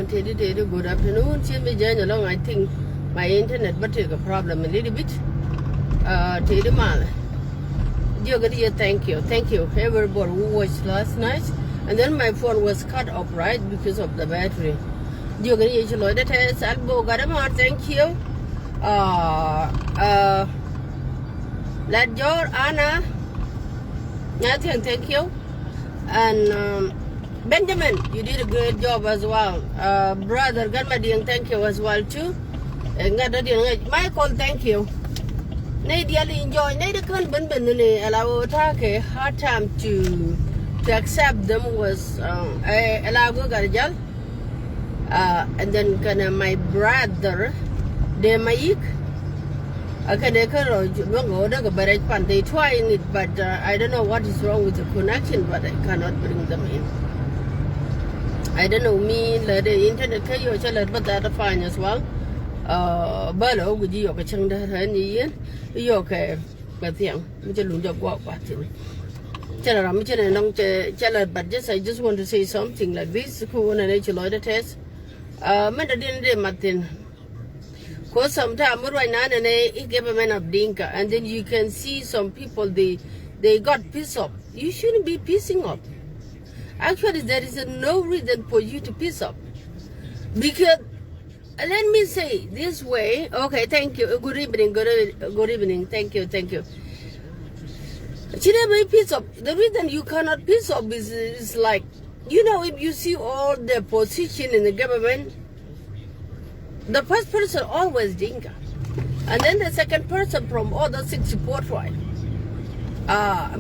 Teddy, good afternoon. See me, Jan, along. I think my internet but take a problem a little bit. Teddy Mal. Dear, thank you. Thank you. Everybody who watched last night. And then my phone was cut off, right, because of the battery. Dear, that has Albo Gadama, thank you. Let your Anna. Nothing, thank you. And Benjamin, you did a great job as well. Brother Ganmading, thank you as well too. And Michael, thank you. Nadia enjoy Nadia can't allow hard time to accept them was allow Garjal. And then can my brother de Maik. They trying it, but I don't know what is wrong with the connection, but I cannot bring them in. I don't know, me, the internet, but that fine as well. Bello, with you, a chang and you okay, but young, which a look of walk at him. But just I just want to say something like this. Who want a nature lawyer test? Martin. Because sometimes right now they government of Dinka, and then you can see some people they got pissed off. You shouldn't be pissing off. Actually, there is no reason for you to piss off. Because let me say this way. Okay, thank you. Good evening. Good evening. Thank you. Thank you. Shouldn't be piss off. The reason you cannot piss off is like, you know, if you see all the position in the government. The first person always Dinka, and then the second person from other 64 tribes.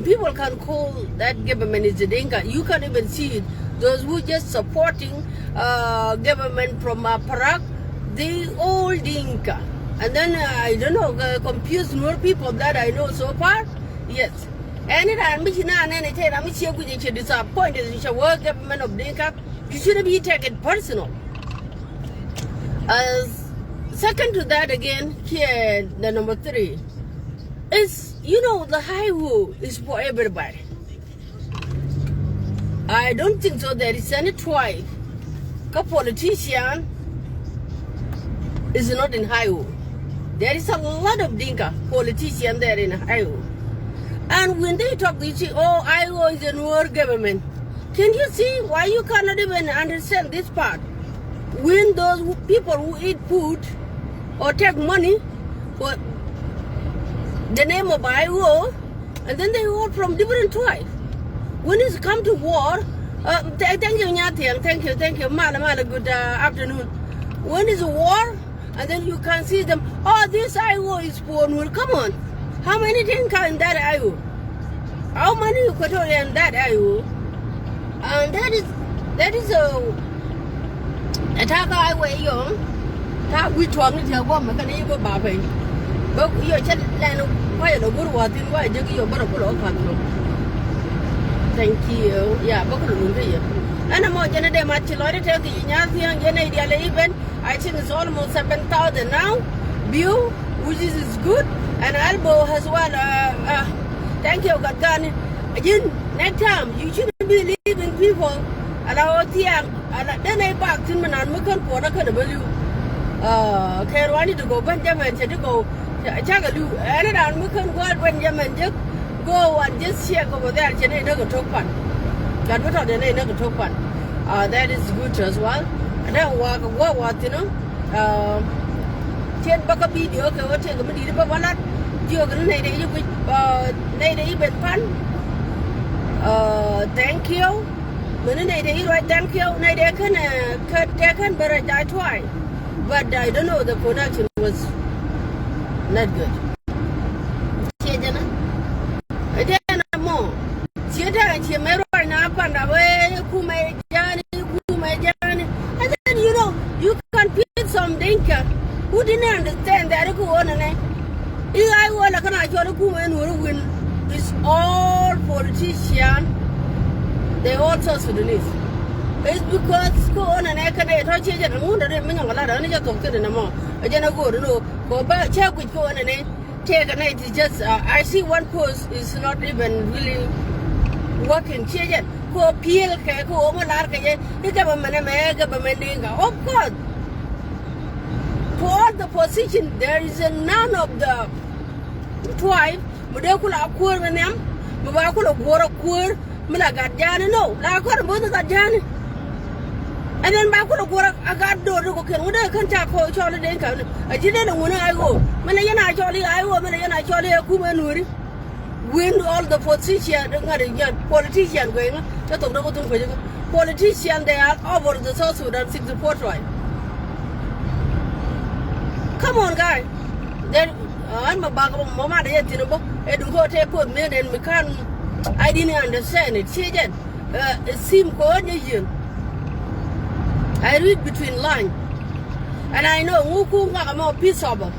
People can call that government is a Dinka. You can't even see it. Those who just supporting government from Parak, they all Dinka. And then I don't know, confused more people that I know so far. Yes. Anytime I'm disappointed in the world government of Dinka, you shouldn't be taken personal. Second to that again, here the number 3 is, you know, the highway is for everybody. I don't think so. There is any tribe, a politician is not in highway. There is a lot of Dinka politicians there in highway. And when they talk, they say, oh, highway is a Nuer government. Can you see why you cannot even understand this part? When those people who eat food or take money for the name of IO, and then they all from different tribes. When it's come to war, thank you, Nyatiang, thank you, Mala, good afternoon. When it's a war, and then you can see them, oh, this IO is for Nuer. Come on, how many things are in that IO? How many Equatorian in that IO? And that is a attack highway, yo. Which one is your woman? Can you go back? But you're quite a good one. Why do you go to thank you. Yeah, but and I'm more generally much longer. I think it's almost 7,000 now. View, which is good. And Albo as well. Thank you, Gatgan. Again, next time you shouldn't be leaving people. Allow Tiang. And then I back to me and we can for a value. Can want to go Benjamin said to go Chagalu and we can go Benjamin just go and just check over there. Jenny never took one. God put out the name never took one. That is good as well. And then what you know. Chen Baka video, okay, what take a minute about one. You're going to even fun. Thank you. When they right, thank you. They can but I try. But I don't know, the connection was not good. Then more. She may run up and away, and then you know, you can pick some Dinka who didn't understand that go on and if I want to can who win. It's all politicians. They also Sudanese. It's because go on and I can touch it and wonder them in a lot of other talk to them more. I don't go to know. Go back, check with go on and take a night. It's just, I see one post is not even really working. ko peel ke ko mo lar ke ye government me government dinga. Of course, for all the position there is none of the tribe. Mudekula akur menyam, mubakula gora kur, mila gadjani no. La akur mo gadjani. And then bakula gora agad do ko ken udah kan cha ko chole den kan. Ajine no nguna ayo. Mana yana chole ayo, mana yana chole aku menuri. Win all the position, politician going. Politicians, they are over the South Sudan 64 tribe. Come on, guys. Then I'm a bag of mama. I didn't understand it. It seemed coordination. I read between lines, and I know who more peace over.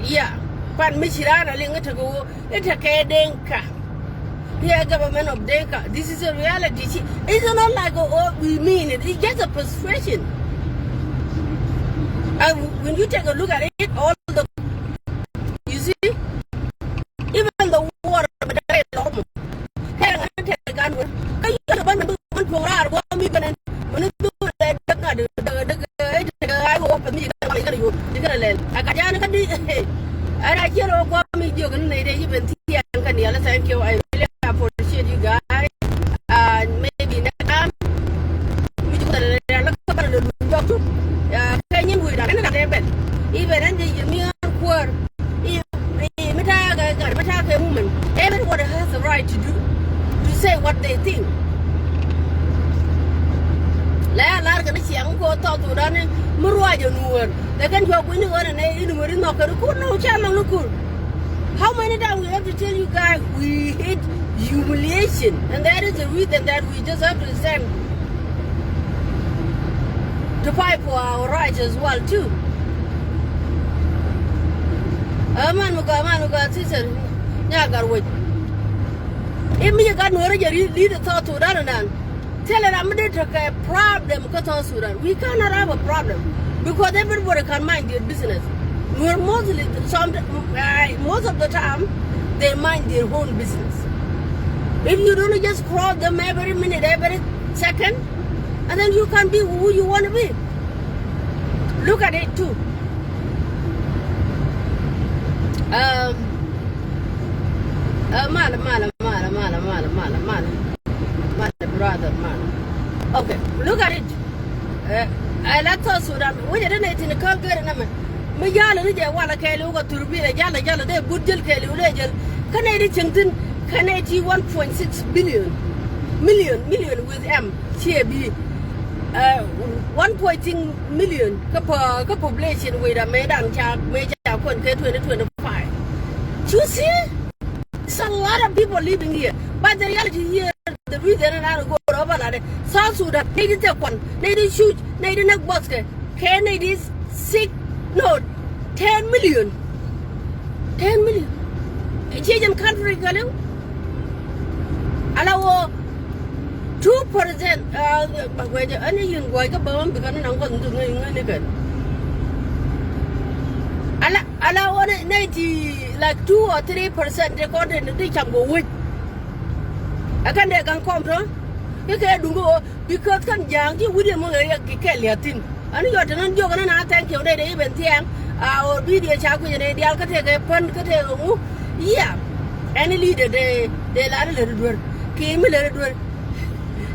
Yeah. Pan Michirana Linga to go, it's a Denka. Here, government of Denka. This is a reality. It's not like oh, we mean it, it's just a persuasion. And when you take a look at it, all the you see, even the water, hey, I take a gun with. Can you get a one for our woman? When you do that, I will open me. I got and I hear what me you can even see and thank you. I really appreciate you guys. And maybe next time we do the doctor. Can you with another level? Even in the union word, woman, everyone has the right to say what they think. La larga ni siang ko to to dan murwa je nuwer da kan ko kuni wona ne inu muri no ko no chama no ko. How many times we have to tell you guys we hate humiliation, and that is the reason that we just have to stand to fight for our rights as well too. Manuka sister nyagar wait. If me got no lead the thought to that. Tell it I'm a problem because Sudan. We cannot have a problem because everybody can mind their business. We're most of the time they mind their own business. If you don't just cross them every minute, every second, and then you can be who you want to be. Look at it too. Brother, man. Okay, look at it. I like to Sudan. We didn't in the car girl. Me yalla ni je wala kay lu ko turbi la yalla de budjel kay lu lejel kanay di cengtin kanay ti 1.6 million with M CB 1.6 million ka population with a medan cha me cha kon ke 2025. You see, it's a lot of people living here, but the reality here, the reason I go over that South Sudan, they did take one, they did shoot, they did not box, can they this 10 million. 10 million. Change country, Galu. Allow 2%. Whether any young boy got bomb because I'm going to do anything. Allow 90, like 2 or 3% recorded in the Chambo with. I can't come from. You can't do because can young you wouldn't want to kill your thing. And you are not joking, and I thank you. They even think our video chat with the Alcatega, Pun, yeah. Any leader, they let a little word. Came a little word.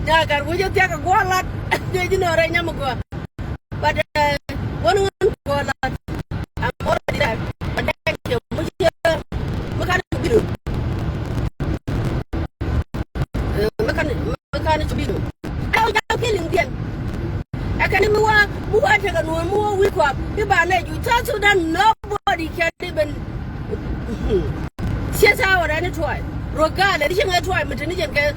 Now, would you take a go lot? They didn't know right now. But one go lot. I'm already there. But thank you. What can I do? What can I do? I'm killing them. I can't even move out and more week up. If I let you touch that nobody can even see how any try. Regardless, you can try, but you get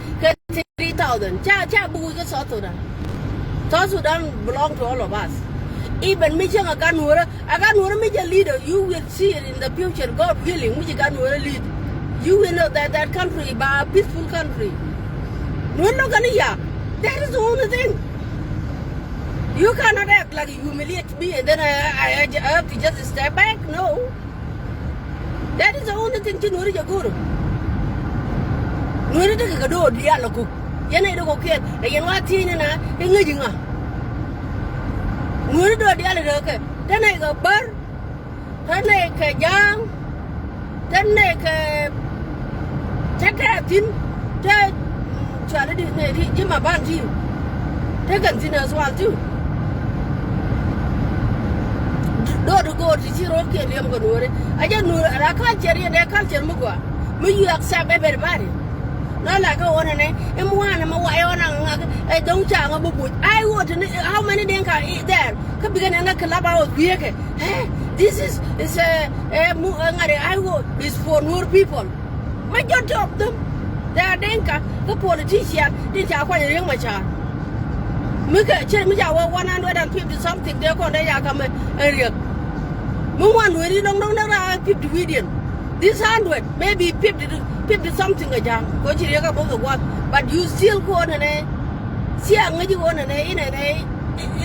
3,000. Chabu is South Sudan. South Sudan belongs to all of us. Even Michel Aganura major leader, you will see it in the future. God willing, which Aganura lead. You will know that country is a peaceful country. We're not gonna that is the only thing. You cannot act like you humiliate me and then I have to just step back. No. That is the only thing to know. You need to go to the yana do ke yan wati ni na inga jinga nguri do dia le ke tana ga bar tana ke jang tana ke tin ta chale di ne di jima ban ti ta kan tin as well too do go to zero ke liam go nore aja nur ra culture ya culture mu go mu you accept everybody no la go on ne em wana ma wa yona nga don't cha nga bu I want how many denka there ka bigan na club house bieke hey this is a ngare I want is for Nuer people majority of them they are denka the politician din cha kwa ring ma cha muka che mu ja 150 something they ko they ya come area mu wan we dong na 50 million this 100 maybe 50 something aja ko chi ka bo ko but you still go on ne sia ngaji on ne ina ne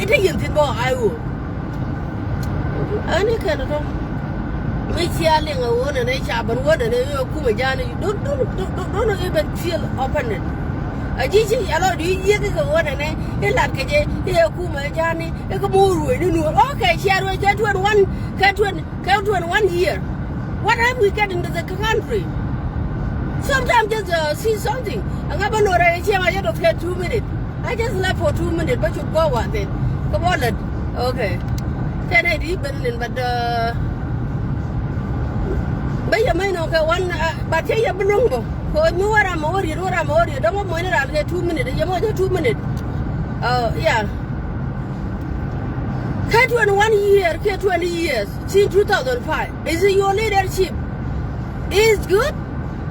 ita yin tin bo ayo ani ka do me sia le nga wona ne cha ban wona ne yo kuma jani don't even feel open aji chi alo di ye ka wona ne ila ka je ye kuma jani e ko mo ruwe ni no okay share we get 21 year what have we get into the country sometimes just see something anga banora che ma just get 2 minutes I just left for 2 minutes but you go one then come on okay then I did but bây giờ mấy nó cái one bà chơi giờ bên lông bộ rồi mua ra mua gì đâu có mới ra cái 2 minutes giờ mới 2 minutes yeah K 21 year K 20 years since 2005 is it your leadership is good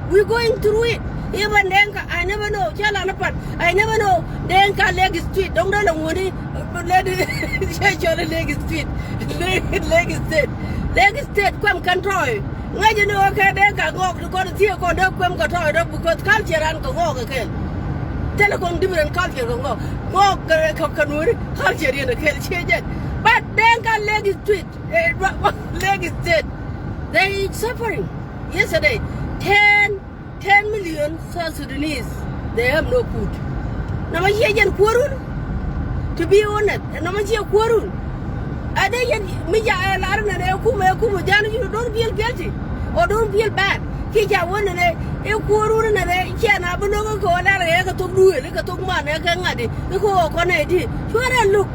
we're going through it even Denka I never know chala na pat I never know Denka leg street don't know the money leg street come control ngay như nó cái đấy cả ngọc con thiêu con đâu quên cả thôi đâu because culture ăn cả ngọc cái thế là con different culture của ngọc cái cái núi culture đi nó cái chế chứ but then cả leg street they suffering yesterday 10 million South Sudanese they have no food na ma yejen korun to be honest na ma je korun ada yan mi ja la na ne kuma janu you don't feel guilty or don't feel bad ki ja wona ne e korun na ne ke na bu no ko la re ka to duwe ka to ma ne ka ngadi ko ne di sure look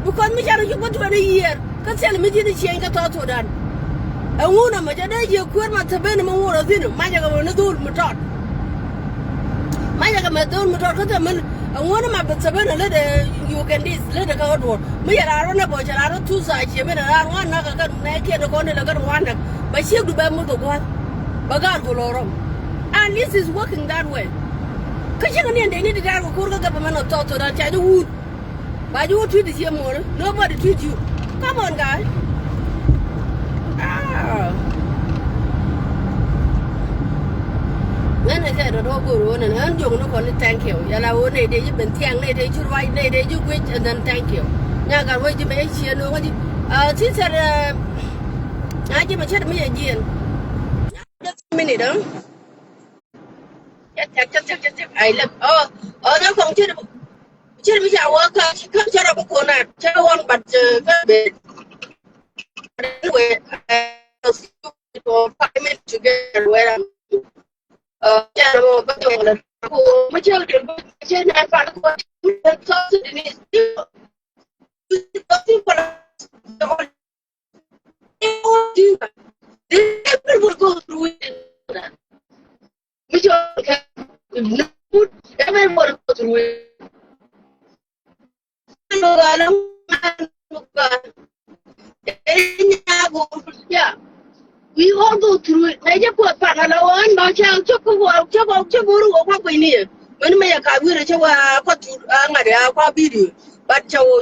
because mi ja you go to a year ka sel mi di chen ka to sudan nguna ma ja de je kur ma tabe ne ma wora zinu ma ja ga no dul mu tot ma ja ga ma dul mu tot ka ta man ngona ma ba tabe ne le de you can this le de ka do mi ya ro na bo ja ro tu sa che me na ro na ka ne ke de ko ne la ga wana ba she du ba mu ko ba ga ko lo and this is working that way ka che ne de ni de ga ko ga ba man to da cha ju ba ju tu di che mo nobody treat you come on guys nên là cái đó cô rồi nên hắn dùng nó còn thank you giờ là hôm nay để giúp mình thiang này để chút vay này để giúp quên and then thank you nhà cả với giúp mấy chia nữa chứ thì sẽ chứ mà chết mấy giờ gì minute đó chắc ai là nó không chết bây giờ không cho nó có nè cho con bật cái bể for 5 minutes together where yeah, but my children, I found what Sudanese people will go through it. Which everyone will go through it. Yeah. We all go through it. I just put Panalawan, my child, Chokuru, or what we need. When may I will a chowa video, but Chow,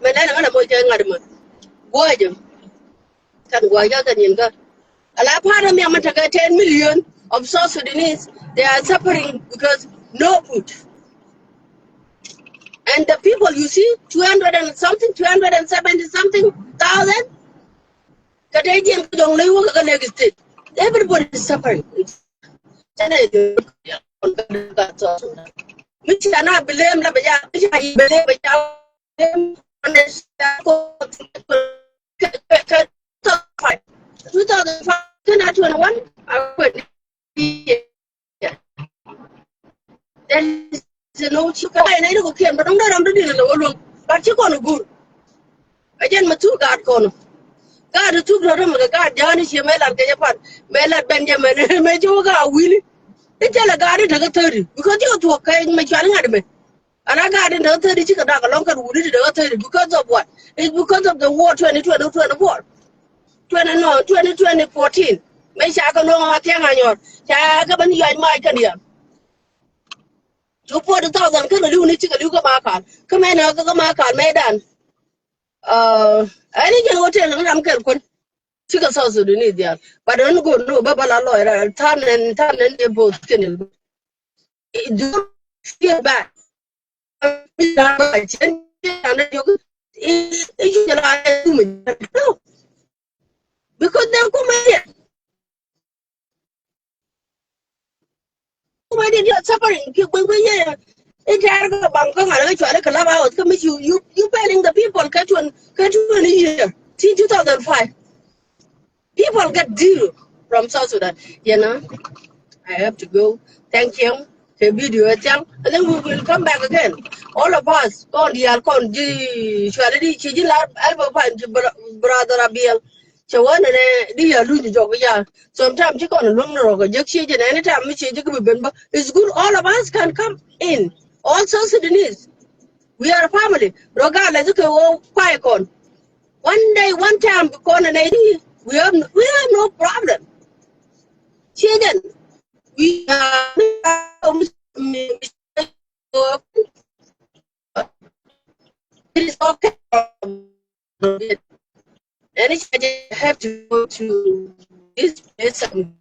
Manana Mojan, Voyage. Can Voyage and Yinga. A la part of me, I'm 10 million of South Sudanese. They are suffering because no food. And the people you see, 200 and something, 270 something thousand. Everybody is suffering. which cannot blame la baya blame baya 2005 2021 I went there is no chicken I know can but don't do the but you gonna go again my two guard corner God took the God Johnny she made like Japan Mela Benjamin Majoga Willie they tell a guard it a 30 because you to a kind my child had me and I got in the 30 chicken dog along and would it 30 because of what? It's because of the war 2020 20 no 2014 mấy cha con nó tiếng Hàn nhọt cha các bạn dạy mai cái điểm chụp phô được tao rằng cái lưu này chỉ cái lưu cái ma cản cái mẹ nó cái ma cản mẹ đàn ấy cái hotel nó làm cái quân chỉ cái sao sự này đi à bà nó go no bà la lo era tan nên đi bộ cái này do feel bad nó chân nó vô cái là mình because they're coming why did you suffering? It had a bank on a club out. Come you paying the people catch one a year. See 2005. People get zero from South Sudan. You know, I have to go. Thank you. The video and then we will come back again. All of us, con the Alcon G Charity Chijil Alba brother Abiel. So one dear lose job, yeah. Sometimes you can long rock, just change and anytime we change remember it's good all of us can come in. All South Sudanese. We are a family. Regardless you can go quiet on. One day, one time corner we have no problem. Children, we are it is okay. And I have to go to this place and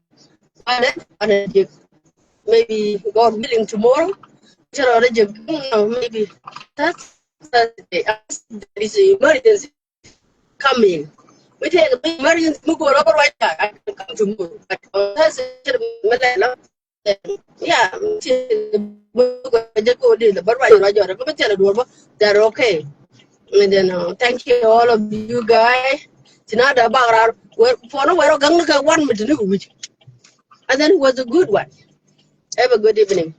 maybe God willing tomorrow. Maybe that's Thursday. There is an emergency coming. We take a big emergency. Move over right now. I can come tomorrow. But on Thursday, yeah, they're okay. And then thank you all of you guys. It's not about our for no we're going to 1 minute, and then it was a good one. Have a good evening.